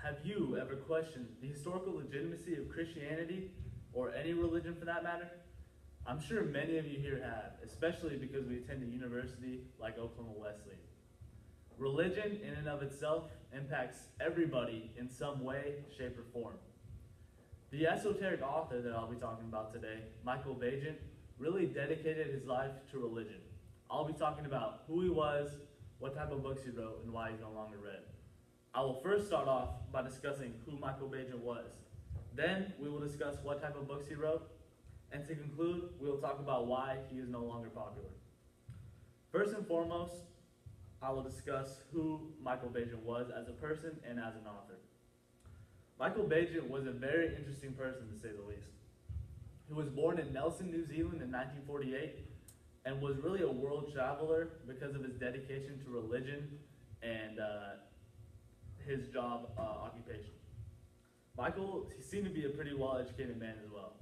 Have you ever questioned the historical legitimacy of Christianity, or any religion for that matter? I'm sure many of you here have, especially because we attend a university like Oklahoma Wesleyan. Religion, in and of itself, impacts everybody in some way, shape, or form. The esoteric author that I'll be talking about today, Michael Bajan, really dedicated his life to religion. I'll be talking about who he was, what type of books he wrote, and why he's no longer read. I will first start off by discussing who Michael Bajan was. Then we will discuss what type of books he wrote. And to conclude, we will talk about why he is no longer popular. First and foremost, I will discuss who Michael Bajan was as a person and as an author. Michael Bajan was a very interesting person, to say the least. He was born in Nelson, New Zealand in 1948 and was really a world traveler because of his dedication to religion and his job occupation. Michael, he seemed to be a pretty well-educated man as well.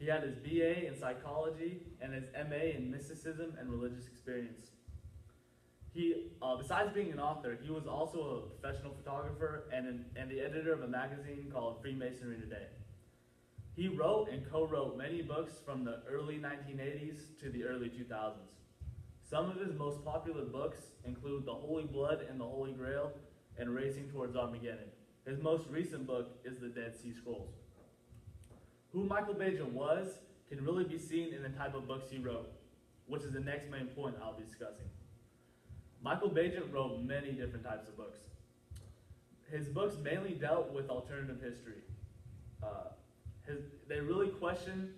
He had his BA in psychology and his MA in mysticism and religious experience. He, besides being an author, he was also a professional photographer and the editor of a magazine called Freemasonry Today. He wrote and co-wrote many books from the early 1980s to the early 2000s. Some of his most popular books include The Holy Blood and the Holy Grail and Racing Towards Armageddon. His most recent book is The Dead Sea Scrolls. Who Michael Bajan was can really be seen in the type of books he wrote, which is the next main point I'll be discussing. Michael Bajan wrote many different types of books. His books mainly dealt with alternative history. They really questioned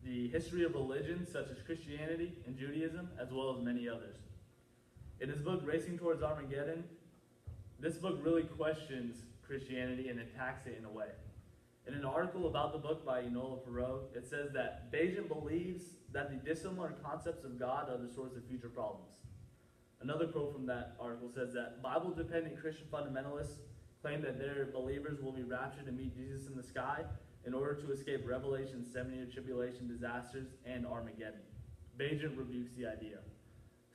the history of religions such as Christianity and Judaism, as well as many others. In his book, Racing Towards Armageddon, this book really questions Christianity and attacks it in a way. In an article about the book by Enola Perot, it says that Bajan believes that the dissimilar concepts of God are the source of future problems. Another quote from that article says that Bible-dependent Christian fundamentalists claim that their believers will be raptured to meet Jesus in the sky in order to escape Revelation's 7-year tribulation disasters and Armageddon. Bajan rebukes the idea.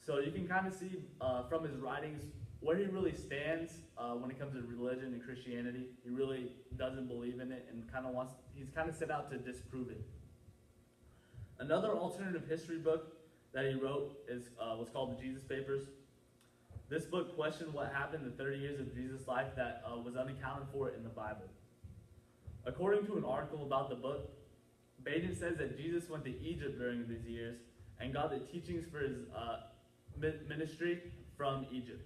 So you can kind of see from his writings where he really stands when it comes to religion and Christianity. He really doesn't believe in it and he's kind of set out to disprove it. Another alternative history book that he wrote was called The Jesus Papers. This book questioned what happened in the 30 years of Jesus' life that was unaccounted for in the Bible. According to an article about the book, Bajan says that Jesus went to Egypt during these years and got the teachings for his ministry from Egypt.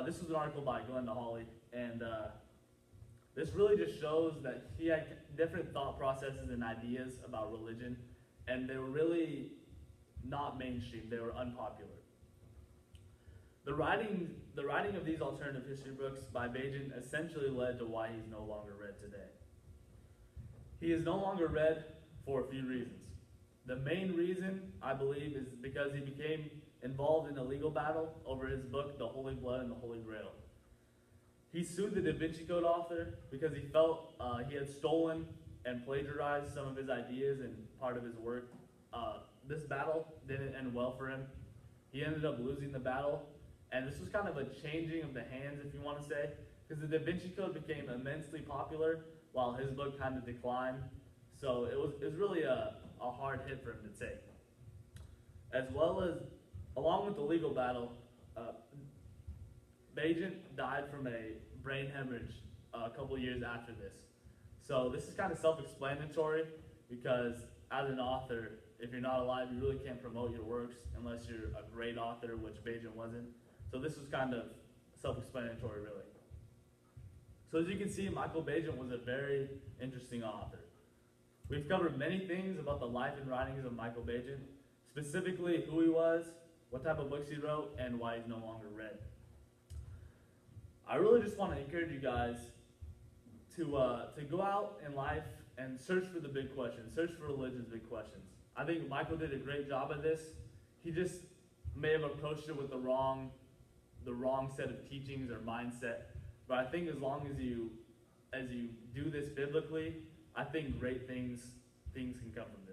This was an article by Glenda Hawley, and this really just shows that he had different thought processes and ideas about religion, and they were really not mainstream, they were unpopular. The writing of these alternative history books by Bajan essentially led to why he's no longer read today. He is no longer read for a few reasons. The main reason, I believe, is because he became involved in a legal battle over his book, The Holy Blood and the Holy Grail. He sued the Da Vinci Code author because he felt he had stolen and plagiarized some of his ideas and part of his work. This battle didn't end well for him. He ended up losing the battle, and this was kind of a changing of the hands, if you want to say, because the Da Vinci Code became immensely popular while his book kind of declined. So it was really a hard hit for him to take. As well as, along with the legal battle, Bajan died from a brain hemorrhage a couple years after this. So this is kind of self-explanatory because as an author, if you're not alive, you really can't promote your works unless you're a great author, which Bajan wasn't. So this was kind of self-explanatory, really. So as you can see, Michael Bajan was a very interesting author. We've covered many things about the life and writings of Michael Bajan, specifically who he was, what type of books he wrote, and why he's no longer read. I really just want to encourage you guys to go out in life and search for the big questions, search for religion's big questions. I think Michael did a great job at this. He just may have approached it with the wrong set of teachings or mindset. But I think as long as you do this biblically, I think great things can come from